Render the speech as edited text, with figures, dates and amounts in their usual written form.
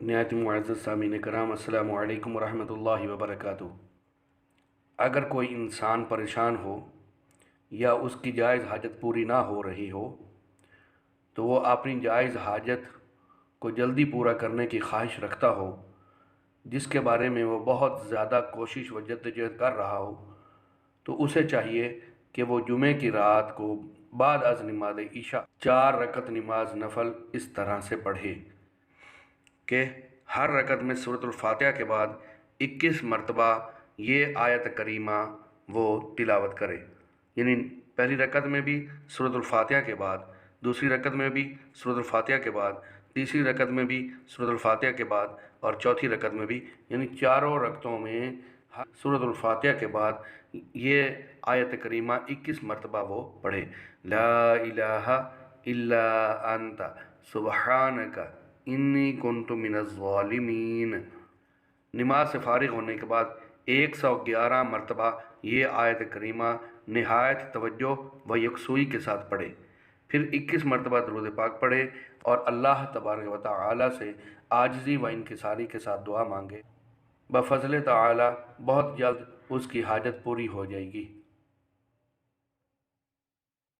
نہایت معزز سامعین کرام، السلام علیکم ورحمۃ اللہ وبرکاتہ۔ اگر کوئی انسان پریشان ہو یا اس کی جائز حاجت پوری نہ ہو رہی ہو تو وہ اپنی جائز حاجت کو جلدی پورا کرنے کی خواہش رکھتا ہو، جس کے بارے میں وہ بہت زیادہ کوشش و جدوجہد کر رہا ہو، تو اسے چاہیے کہ وہ جمعے کی رات کو بعد از نماز عشاء 4 رکعت نماز نفل اس طرح سے پڑھے کہ ہر رکعت میں سورۃ الفاتحہ کے بعد 21 مرتبہ یہ آیت کریمہ وہ تلاوت کرے، یعنی پہلی رکعت میں بھی سورۃ الفاتحہ کے بعد، دوسری رکعت میں بھی سورۃ الفاتحہ کے بعد، تیسری رکعت میں بھی سورۃ الفاتحہ کے بعد اور چوتھی رکعت میں بھی، یعنی چاروں رکعتوں میں سورۃ الفاتحہ کے بعد یہ آیت کریمہ 21 مرتبہ وہ پڑھے۔ لا الہ الا انت سبحانک انی کنت من الظالمین۔ نماز سے فارغ ہونے کے بعد 111 مرتبہ یہ آیت کریمہ نہایت توجہ و یکسوئی کے ساتھ پڑھے، پھر 21 مرتبہ درود پاک پڑھے اور اللہ تبارک و تعالی سے عاجزی و انکساری کے ساتھ دعا مانگے۔ بفضل تعالی بہت جلد اس کی حاجت پوری ہو جائے گی۔